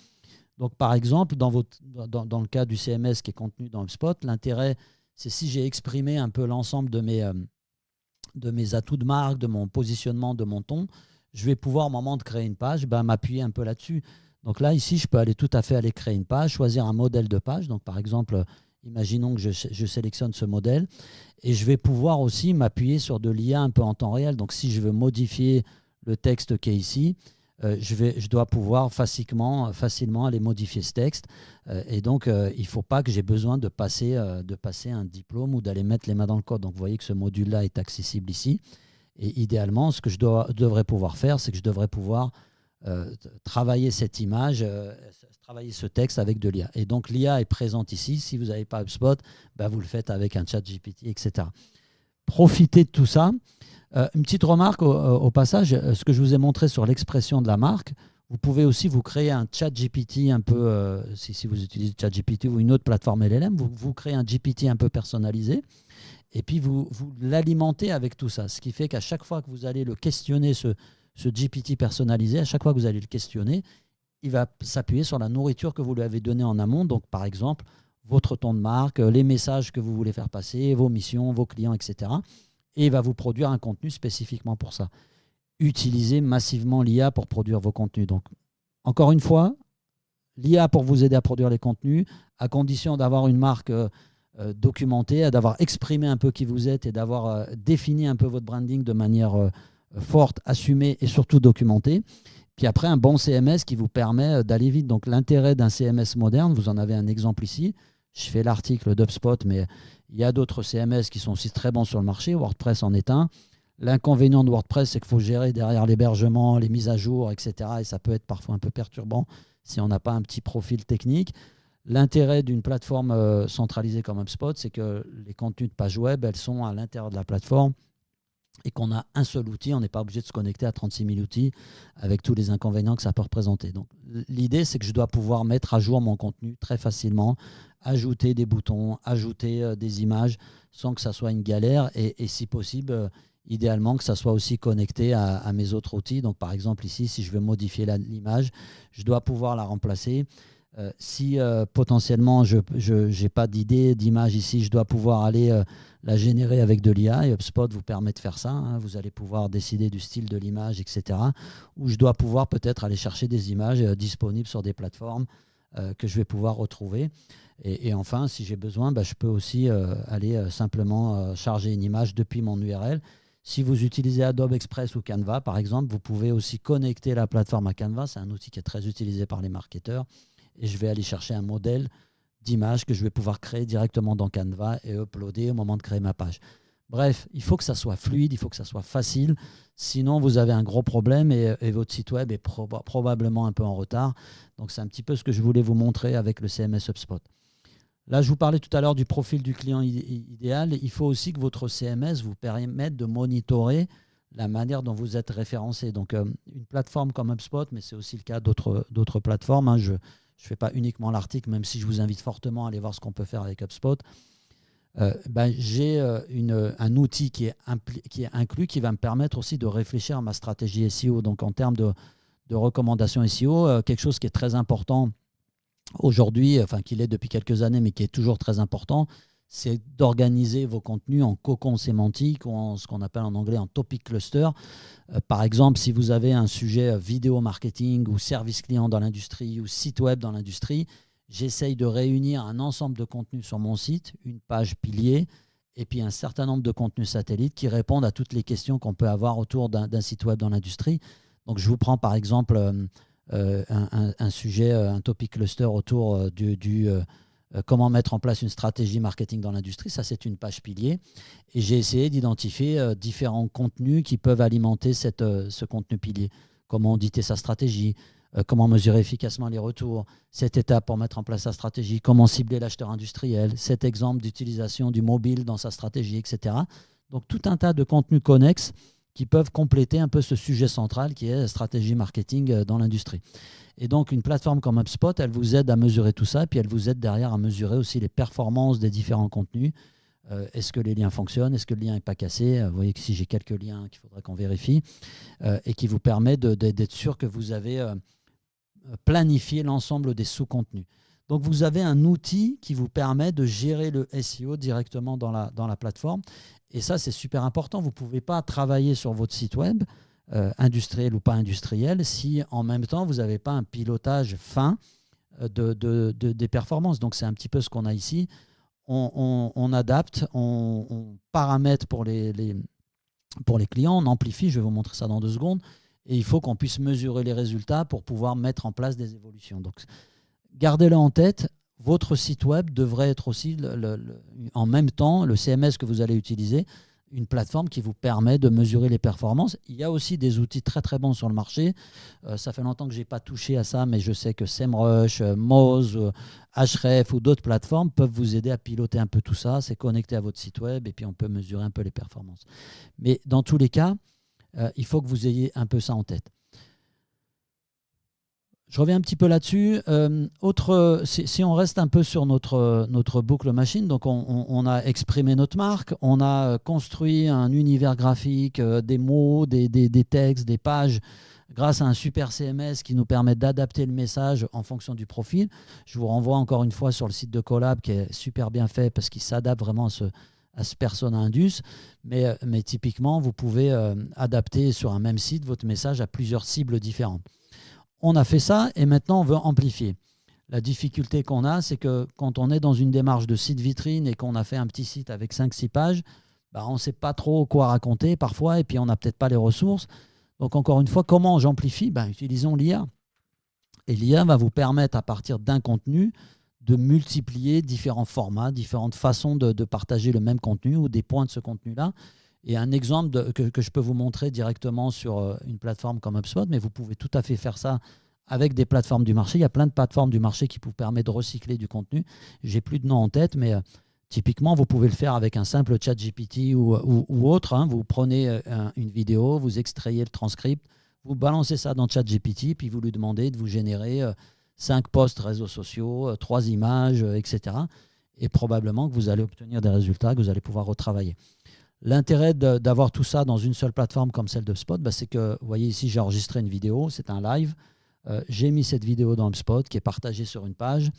Speaker 1: Donc, par exemple, dans le cas du CMS qui est contenu dans HubSpot, l'intérêt, c'est si j'ai exprimé un peu l'ensemble de mes atouts de marque, de mon positionnement, de mon ton, je vais pouvoir, au moment de créer une page, m'appuyer un peu là-dessus. Donc là, ici, je peux aller tout à fait aller créer une page, choisir un modèle de page. Donc, par exemple, imaginons que je sélectionne ce modèle et je vais pouvoir aussi m'appuyer sur de l'IA un peu en temps réel. Donc, si je veux modifier le texte qui est ici, je dois pouvoir facilement aller modifier ce texte. Et donc, il ne faut pas que j'ai besoin de passer un diplôme ou d'aller mettre les mains dans le code. Donc, vous voyez que ce module-là est accessible ici. Et idéalement, ce que je devrais pouvoir faire, c'est que je devrais pouvoir travailler cette image, travailler ce texte avec de l'IA. Et donc, l'IA est présente ici. Si vous n'avez pas HubSpot, vous le faites avec un chat GPT, etc. Profitez de tout ça. Une petite remarque au passage, ce que je vous ai montré sur l'expression de la marque, vous pouvez aussi vous créer un chat GPT un peu, si vous utilisez chat GPT ou une autre plateforme LLM, vous créez un GPT un peu personnalisé et puis vous l'alimentez avec tout ça. Ce qui fait qu'à chaque fois que vous allez le questionner, ce GPT personnalisé, à chaque fois que vous allez le questionner, il va s'appuyer sur la nourriture que vous lui avez donnée en amont. Donc, par exemple, votre ton de marque, les messages que vous voulez faire passer, vos missions, vos clients, etc. Et il va vous produire un contenu spécifiquement pour ça. Utilisez massivement l'IA pour produire vos contenus. Donc, encore une fois, l'IA pour vous aider à produire les contenus, à condition d'avoir une marque documentée, d'avoir exprimé un peu qui vous êtes et d'avoir défini un peu votre branding de manière forte, assumée et surtout documentée. Puis après, un bon CMS qui vous permet d'aller vite. Donc, l'intérêt d'un CMS moderne, vous en avez un exemple ici. Je fais l'article d'HubSpot, mais il y a d'autres CMS qui sont aussi très bons sur le marché. WordPress en est un. L'inconvénient de WordPress, c'est qu'il faut gérer derrière l'hébergement, les mises à jour, etc. Et ça peut être parfois un peu perturbant si on n'a pas un petit profil technique. L'intérêt d'une plateforme centralisée comme HubSpot, c'est que les contenus de page web, elles sont à l'intérieur de la plateforme et qu'on a un seul outil. On n'est pas obligé de se connecter à 36 000 outils avec tous les inconvénients que ça peut représenter. Donc, l'idée, c'est que je dois pouvoir mettre à jour mon contenu très facilement, ajouter des boutons, ajouter des images sans que ça soit une galère et si possible, idéalement que ça soit aussi connecté à mes autres outils. Donc, par exemple, ici, si je veux modifier l'image, je dois pouvoir la remplacer. Si potentiellement je n'ai pas d'idée d'image ici, je dois pouvoir aller la générer avec de l'IA et HubSpot vous permet de faire ça. Hein. Vous allez pouvoir décider du style de l'image, etc. Ou je dois pouvoir peut-être aller chercher des images disponibles sur des plateformes que je vais pouvoir retrouver. Et enfin, si j'ai besoin, je peux aussi aller simplement charger une image depuis mon URL. Si vous utilisez Adobe Express ou Canva, par exemple, vous pouvez aussi connecter la plateforme à Canva. C'est un outil qui est très utilisé par les marketeurs. Et je vais aller chercher un modèle d'images que je vais pouvoir créer directement dans Canva et uploader au moment de créer ma page. Bref, il faut que ça soit fluide, il faut que ça soit facile. Sinon, vous avez un gros problème et votre site web est probablement un peu en retard. Donc, c'est un petit peu ce que je voulais vous montrer avec le CMS HubSpot. Là, je vous parlais tout à l'heure du profil du client idéal. Il faut aussi que votre CMS vous permette de monitorer la manière dont vous êtes référencé. Donc, une plateforme comme HubSpot, mais c'est aussi le cas d'autres plateformes. Hein. Je ne fais pas uniquement l'article, même si je vous invite fortement à aller voir ce qu'on peut faire avec HubSpot. J'ai un outil qui est inclus, qui va me permettre aussi de réfléchir à ma stratégie SEO. Donc, en termes de recommandations SEO, quelque chose qui est très important aujourd'hui, enfin qu'il est depuis quelques années, mais qui est toujours très important, c'est d'organiser vos contenus en cocon sémantique ou en ce qu'on appelle en anglais en topic cluster. Par exemple, si vous avez un sujet vidéo marketing ou service client dans l'industrie ou site web dans l'industrie, j'essaye de réunir un ensemble de contenus sur mon site, une page pilier, et puis un certain nombre de contenus satellites qui répondent à toutes les questions qu'on peut avoir autour d'un site web dans l'industrie. Donc, je vous prends par exemple un sujet, un topic cluster autour comment mettre en place une stratégie marketing dans l'industrie. Ça, c'est une page pilier. Et j'ai essayé d'identifier différents contenus qui peuvent alimenter ce contenu pilier. Comment auditer sa stratégie, comment mesurer efficacement les retours, cette étape pour mettre en place sa stratégie, comment cibler l'acheteur industriel, cet exemple d'utilisation du mobile dans sa stratégie, etc. Donc, tout un tas de contenus connexes qui peuvent compléter un peu ce sujet central qui est la stratégie marketing dans l'industrie. Et donc, une plateforme comme HubSpot, elle vous aide à mesurer tout ça, puis elle vous aide derrière à mesurer aussi les performances des différents contenus. Est-ce que les liens fonctionnent? Est-ce que le lien n'est pas cassé? Vous voyez que si j'ai quelques liens qu'il faudrait qu'on vérifie, et qui vous permet d'être sûr que vous avez planifié l'ensemble des sous-contenus. Donc, vous avez un outil qui vous permet de gérer le SEO directement dans la plateforme. Et ça, c'est super important. Vous ne pouvez pas travailler sur votre site web, industriel ou pas industriel, si en même temps, vous n'avez pas un pilotage fin des performances. Donc, c'est un petit peu ce qu'on a ici. On adapte, on paramètre pour les clients, on amplifie. Je vais vous montrer ça dans 2 secondes. Et il faut qu'on puisse mesurer les résultats pour pouvoir mettre en place des évolutions. Donc, gardez-le en tête. Votre site web devrait être aussi, en même temps, le CMS que vous allez utiliser, une plateforme qui vous permet de mesurer les performances. Il y a aussi des outils très très bons sur le marché. Ça fait longtemps que je n'ai pas touché à ça, mais je sais que SEMrush, Moz, Ahref ou d'autres plateformes peuvent vous aider à piloter un peu tout ça. C'est connecté à votre site web et puis on peut mesurer un peu les performances. Mais dans tous les cas, il faut que vous ayez un peu ça en tête. Je reviens un petit peu là-dessus. Si on reste un peu sur notre boucle machine, donc on a exprimé notre marque, on a construit un univers graphique, des mots, des textes, des pages, grâce à un super CMS qui nous permet d'adapter le message en fonction du profil. Je vous renvoie encore une fois sur le site de Collab qui est super bien fait parce qu'il s'adapte vraiment à ce persona indus. Mais typiquement, vous pouvez adapter sur un même site votre message à plusieurs cibles différentes. On a fait ça et maintenant on veut amplifier. La difficulté qu'on a, c'est que quand on est dans une démarche de site vitrine et qu'on a fait un petit site avec 5-6 pages, on ne sait pas trop quoi raconter parfois et puis on n'a peut-être pas les ressources. Donc encore une fois, comment j'amplifie? Utilisons l'IA. Et l'IA va vous permettre à partir d'un contenu de multiplier différents formats, différentes façons de partager le même contenu ou des points de ce contenu-là. Et un exemple que je peux vous montrer directement sur une plateforme comme HubSpot, mais vous pouvez tout à fait faire ça avec des plateformes du marché. Il y a plein de plateformes du marché qui vous permettent de recycler du contenu. Je n'ai plus de nom en tête, mais typiquement, vous pouvez le faire avec un simple ChatGPT ou autre. Hein. Vous prenez une vidéo, vous extrayez le transcript, vous balancez ça dans ChatGPT, puis vous lui demandez de vous générer 5 posts réseaux sociaux, 3 images, etc. Et probablement que vous allez obtenir des résultats que vous allez pouvoir retravailler. L'intérêt d'avoir tout ça dans une seule plateforme comme celle d'HubSpot, c'est que, vous voyez ici, j'ai enregistré une vidéo, c'est un live. J'ai mis cette vidéo dans HubSpot qui est partagée sur une page,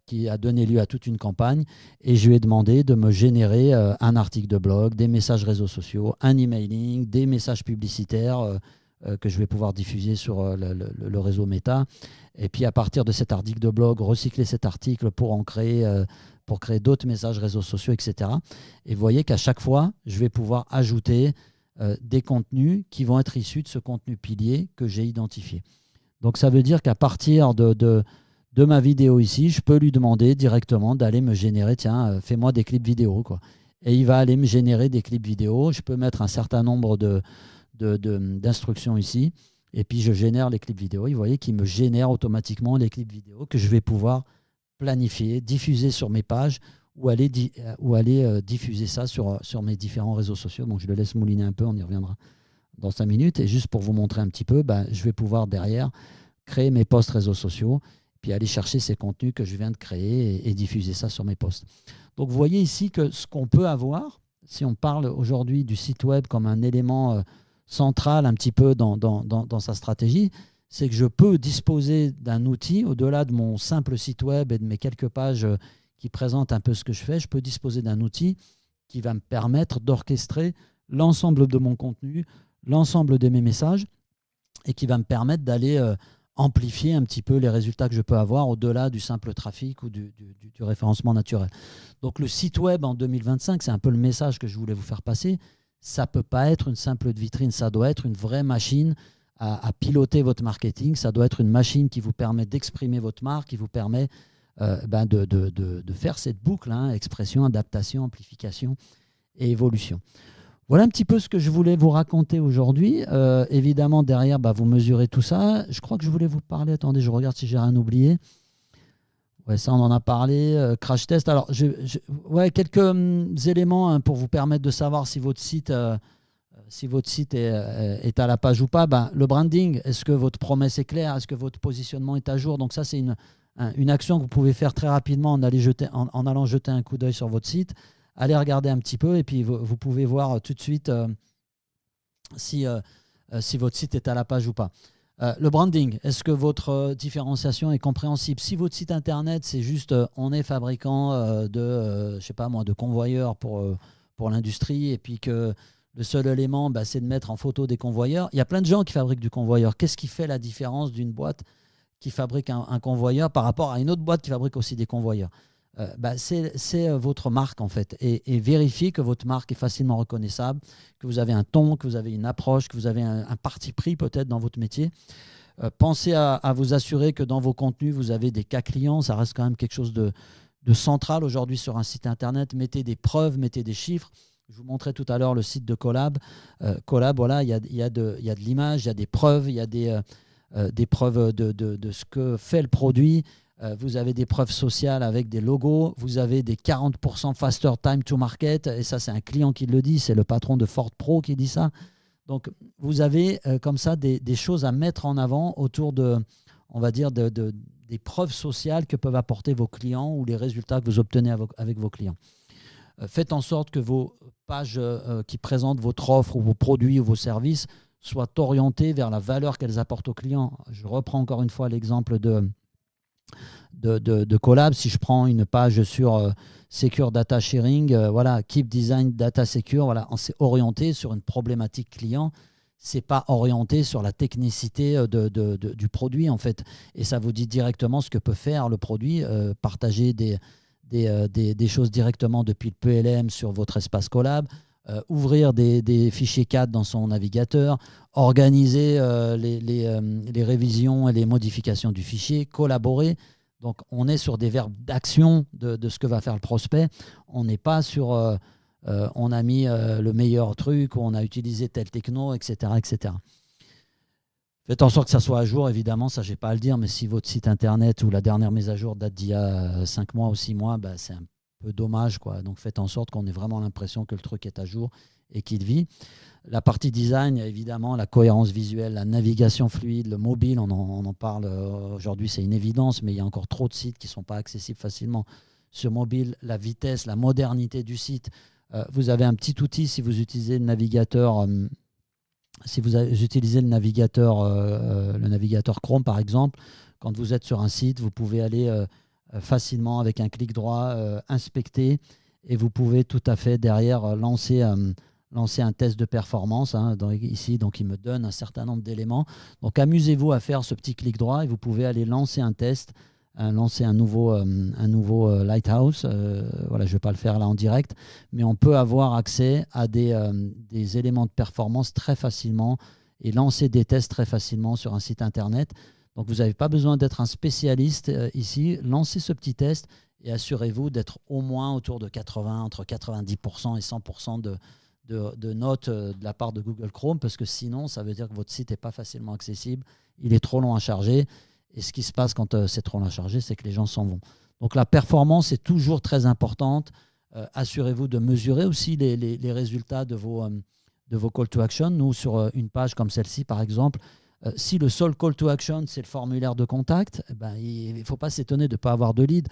Speaker 1: qui a donné lieu à toute une campagne. Et je lui ai demandé de me générer un article de blog, des messages réseaux sociaux, un emailing, des messages publicitaires que je vais pouvoir diffuser sur le réseau Meta. Et puis, à partir de cet article de blog, recycler cet article pour créer d'autres messages réseaux sociaux, etc. Et vous voyez qu'à chaque fois, je vais pouvoir ajouter des contenus qui vont être issus de ce contenu pilier que j'ai identifié. Donc, ça veut dire qu'à partir de de ma vidéo ici, je peux lui demander directement d'aller me générer, tiens, fais-moi des clips vidéo, quoi. Et il va aller me générer des clips vidéo. Je peux mettre un certain nombre d'instructions ici. Et puis, je génère les clips vidéo. Vous voyez qu'il me génère automatiquement les clips vidéo que je vais pouvoir planifier, diffuser sur mes pages ou aller diffuser ça sur mes différents réseaux sociaux. Donc, je le laisse mouliner un peu, on y reviendra dans 5 minutes. Et juste pour vous montrer un petit peu, je vais pouvoir derrière créer mes posts réseaux sociaux, puis aller chercher ces contenus que je viens de créer et diffuser ça sur mes posts. Donc, vous voyez ici que ce qu'on peut avoir, si on parle aujourd'hui du site web comme un élément central un petit peu dans sa stratégie, c'est que je peux disposer d'un outil, au-delà de mon simple site web et de mes quelques pages qui présentent un peu ce que je fais, je peux disposer d'un outil qui va me permettre d'orchestrer l'ensemble de mon contenu, l'ensemble de mes messages, et qui va me permettre d'aller amplifier un petit peu les résultats que je peux avoir au-delà du simple trafic ou du référencement naturel. Donc le site web en 2025, c'est un peu le message que je voulais vous faire passer. Ça ne peut pas être une simple vitrine, ça doit être une vraie machine à piloter votre marketing. Ça doit être une machine qui vous permet d'exprimer votre marque, qui vous permet de faire cette boucle, expression, adaptation, amplification et évolution. Voilà un petit peu ce que je voulais vous raconter aujourd'hui. Évidemment, derrière, vous mesurez tout ça. Je crois que je voulais vous parler. Attendez, je regarde si j'ai rien oublié. Ouais, ça, on en a parlé. Crash test. Alors, quelques éléments pour vous permettre de savoir si votre site est à la page ou pas. Le branding, est-ce que votre promesse est claire? Est-ce que votre positionnement est à jour? Donc ça, c'est une action que vous pouvez faire très rapidement en allant jeter un coup d'œil sur votre site. Allez regarder un petit peu et puis vous pouvez voir tout de suite si votre site est à la page ou pas. Le branding, est-ce que votre différenciation est compréhensible? Si votre site internet, c'est juste on est fabricant de convoyeurs pour l'industrie et puis que le seul élément, c'est de mettre en photo des convoyeurs. Il y a plein de gens qui fabriquent du convoyeur. Qu'est-ce qui fait la différence d'une boîte qui fabrique un convoyeur par rapport à une autre boîte qui fabrique aussi des convoyeurs? C'est votre marque en fait. Et vérifiez que votre marque est facilement reconnaissable, que vous avez un ton, que vous avez une approche, que vous avez un parti pris peut-être dans votre métier. Pensez à vous assurer que dans vos contenus, vous avez des cas clients. Ça reste quand même quelque chose de central aujourd'hui sur un site internet. Mettez des preuves, mettez des chiffres. Je vous montrais tout à l'heure le site de Collab. Collab, voilà, il y a de l'image, il y a des preuves, il y a des preuves de ce que fait le produit. Vous avez des preuves sociales avec des logos. Vous avez des 40% faster time to market. Et ça, c'est un client qui le dit. C'est le patron de Ford Pro qui dit ça. Donc, vous avez comme ça des choses à mettre en avant autour on va dire, des preuves sociales que peuvent apporter vos clients ou les résultats que vous obtenez avec vos clients. Faites en sorte que vos pages qui présentent votre offre ou vos produits ou vos services soient orientées vers la valeur qu'elles apportent aux clients. Je reprends encore une fois l'exemple de Collab. Si je prends une page sur Secure Data Sharing, Keep Design Data Secure, on s'est orienté sur une problématique client. C'est pas orienté sur la technicité du produit en fait. Et ça vous dit directement ce que peut faire le produit. Partager des choses directement depuis le PLM sur votre espace Collab. Ouvrir des fichiers CAD dans son navigateur, organiser les révisions et les modifications du fichier, collaborer. Donc, on est sur des verbes d'action de ce que va faire le prospect. On n'est pas sur on a mis le meilleur truc, ou on a utilisé tel techno, etc., etc. Faites en sorte que ça soit à jour, évidemment, ça, je n'ai pas à le dire, mais si votre site internet ou la dernière mise à jour date d'il y a 5 mois ou 6 mois, c'est un peu dommage, quoi. Donc faites en sorte qu'on ait vraiment l'impression que le truc est à jour et qu'il vit. La partie design, évidemment, la cohérence visuelle, la navigation fluide, le mobile, on en parle aujourd'hui, c'est une évidence, mais il y a encore trop de sites qui ne sont pas accessibles facilement sur mobile. La vitesse, la modernité du site. Vous avez un petit outil si vous utilisez le navigateur. Si vous utilisez le navigateur Chrome, par exemple, quand vous êtes sur un site, vous pouvez aller facilement avec un clic droit inspecter et vous pouvez tout à fait derrière lancer un test de performance ici, donc il me donne un certain nombre d'éléments. Donc amusez-vous à faire ce petit clic droit et vous pouvez aller lancer un test, lancer un nouveau Lighthouse. Je ne vais pas le faire là en direct, mais on peut avoir accès à des éléments de performance très facilement et lancer des tests très facilement sur un site internet. Donc, vous n'avez pas besoin d'être un spécialiste ici. Lancez ce petit test et assurez-vous d'être au moins autour de 80, entre 90% et 100% de notes de la part de Google Chrome, parce que sinon, ça veut dire que votre site n'est pas facilement accessible, il est trop long à charger. Et ce qui se passe quand c'est trop long à charger, c'est que les gens s'en vont. Donc, la performance est toujours très importante. Assurez-vous de mesurer aussi les résultats de vos call to action. Nous, sur une page comme celle-ci, par exemple, si le seul call to action, c'est le formulaire de contact, il ne faut pas s'étonner de ne pas avoir de lead.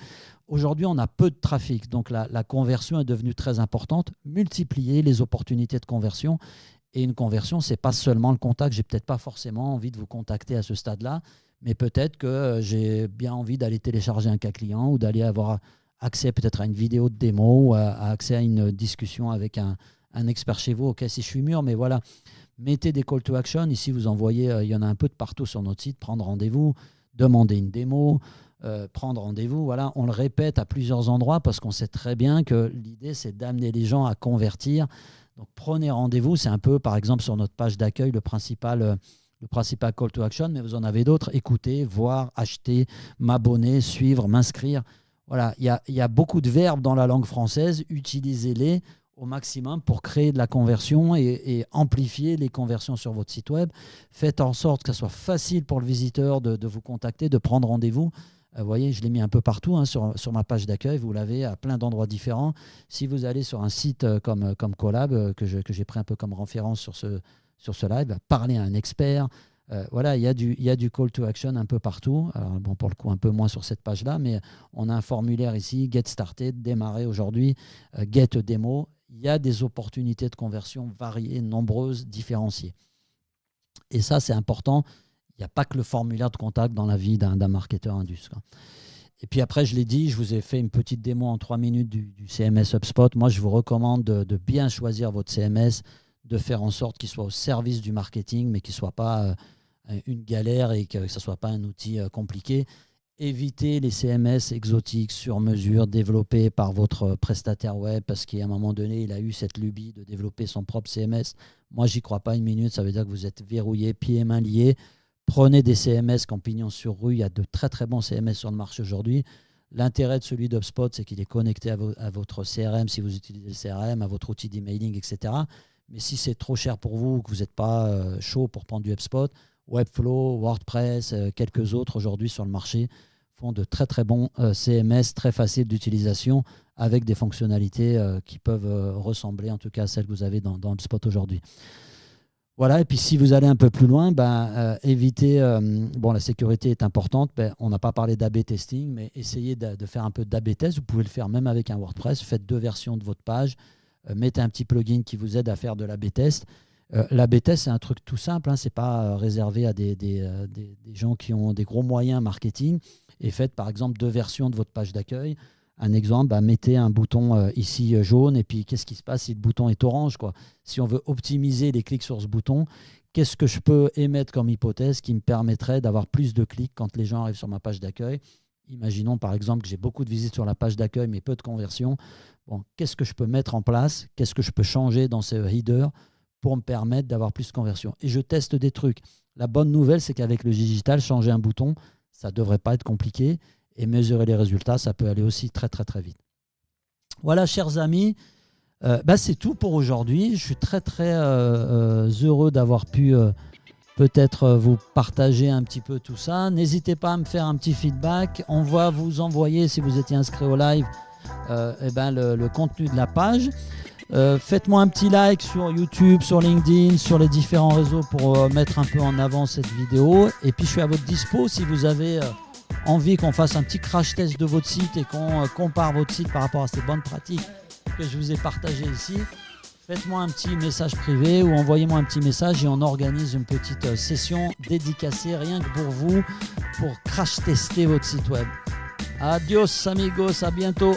Speaker 1: Aujourd'hui, on a peu de trafic, donc la conversion est devenue très importante. Multiplier les opportunités de conversion. Et une conversion, ce n'est pas seulement le contact. Je n'ai peut-être pas forcément envie de vous contacter à ce stade-là, mais peut-être que j'ai bien envie d'aller télécharger un cas client ou d'aller avoir accès peut-être à une vidéo de démo ou accès à une discussion avec un expert chez vous. Ok, si je suis mûr, mais voilà. Mettez des call to action. Ici, vous envoyez, il y en a un peu de partout sur notre site. Prendre rendez-vous, demander une démo, prendre rendez-vous. Voilà, on le répète à plusieurs endroits parce qu'on sait très bien que l'idée, c'est d'amener les gens à convertir. Donc, prenez rendez-vous. C'est un peu, par exemple, sur notre page d'accueil, le principal call to action, mais vous en avez d'autres. Écouter, voir, acheter, m'abonner, suivre, m'inscrire. Voilà, il y a beaucoup de verbes dans la langue française. Utilisez-les au maximum pour créer de la conversion et amplifier les conversions sur votre site web. Faites en sorte que ce soit facile pour le visiteur de vous contacter, de prendre rendez-vous. Vous voyez, je l'ai mis un peu partout sur ma page d'accueil. Vous l'avez à plein d'endroits différents. Si vous allez sur un site comme Colab, que j'ai pris un peu comme référence sur ce live, parlez à un expert. Voilà, il y a du call to action un peu partout. Alors, bon, pour le coup, un peu moins sur cette page-là, mais on a un formulaire ici, Get Started, démarrer aujourd'hui, Get Demo. Il y a des opportunités de conversion variées, nombreuses, différenciées. Et ça, c'est important. Il n'y a pas que le formulaire de contact dans la vie d'un marketeur indus. Et puis après, je l'ai dit, je vous ai fait une petite démo en 3 minutes du CMS HubSpot. Moi, je vous recommande de bien choisir votre CMS, de faire en sorte qu'il soit au service du marketing, mais qu'il ne soit pas une galère et que ce ne soit pas un outil compliqué. Évitez les CMS exotiques sur mesure développés par votre prestataire web parce qu'à un moment donné, il a eu cette lubie de développer son propre CMS. Moi, j'y crois pas une minute. Ça veut dire que vous êtes verrouillé, pieds et mains liés. Prenez des CMS qui ont pignon sur rue. Il y a de très, très bons CMS sur le marché aujourd'hui. L'intérêt de celui d'HubSpot, c'est qu'il est connecté à votre CRM si vous utilisez le CRM, à votre outil d'emailing, etc. Mais si c'est trop cher pour vous, que vous n'êtes pas chaud pour prendre du HubSpot, Webflow, WordPress, quelques autres aujourd'hui sur le marché font de très très bons CMS, très faciles d'utilisation avec des fonctionnalités qui peuvent ressembler en tout cas à celles que vous avez dans HubSpot aujourd'hui. Voilà, et puis si vous allez un peu plus loin, évitez, la sécurité est importante, on n'a pas parlé d'A/B testing, mais essayez de faire un peu d'A/B test, vous pouvez le faire même avec un WordPress, faites 2 versions de votre page, mettez un petit plugin qui vous aide à faire de l'A/B test. L'A/B test, c'est un truc tout simple, ce n'est pas réservé à des gens qui ont des gros moyens marketing. Et faites par exemple 2 versions de votre page d'accueil. Un exemple, mettez un bouton ici jaune et puis qu'est-ce qui se passe si le bouton est orange, quoi. Si on veut optimiser les clics sur ce bouton, qu'est-ce que je peux émettre comme hypothèse qui me permettrait d'avoir plus de clics quand les gens arrivent sur ma page d'accueil? Imaginons par exemple que j'ai beaucoup de visites sur la page d'accueil mais peu de conversions. Bon, qu'est-ce que je peux mettre en place? Qu'est-ce que je peux changer dans ce header pour me permettre d'avoir plus de conversions? Et je teste des trucs. La bonne nouvelle, c'est qu'avec le digital, changer un bouton, ça ne devrait pas être compliqué. Et mesurer les résultats, ça peut aller aussi très, très, très vite. Voilà, chers amis, c'est tout pour aujourd'hui. Je suis très, très heureux d'avoir pu peut-être vous partager un petit peu tout ça. N'hésitez pas à me faire un petit feedback. On va vous envoyer, si vous étiez inscrit au live, le contenu de la page. Faites-moi un petit like sur YouTube, sur LinkedIn, sur les différents réseaux pour mettre un peu en avant cette vidéo. Et puis, je suis à votre dispo si vous avez envie qu'on fasse un petit crash test de votre site et qu'on compare votre site par rapport à ces bonnes pratiques que je vous ai partagées ici. Faites-moi un petit message privé ou envoyez-moi un petit message et on organise une petite session dédicacée rien que pour vous, pour crash tester votre site web. Adios amigos, à bientôt.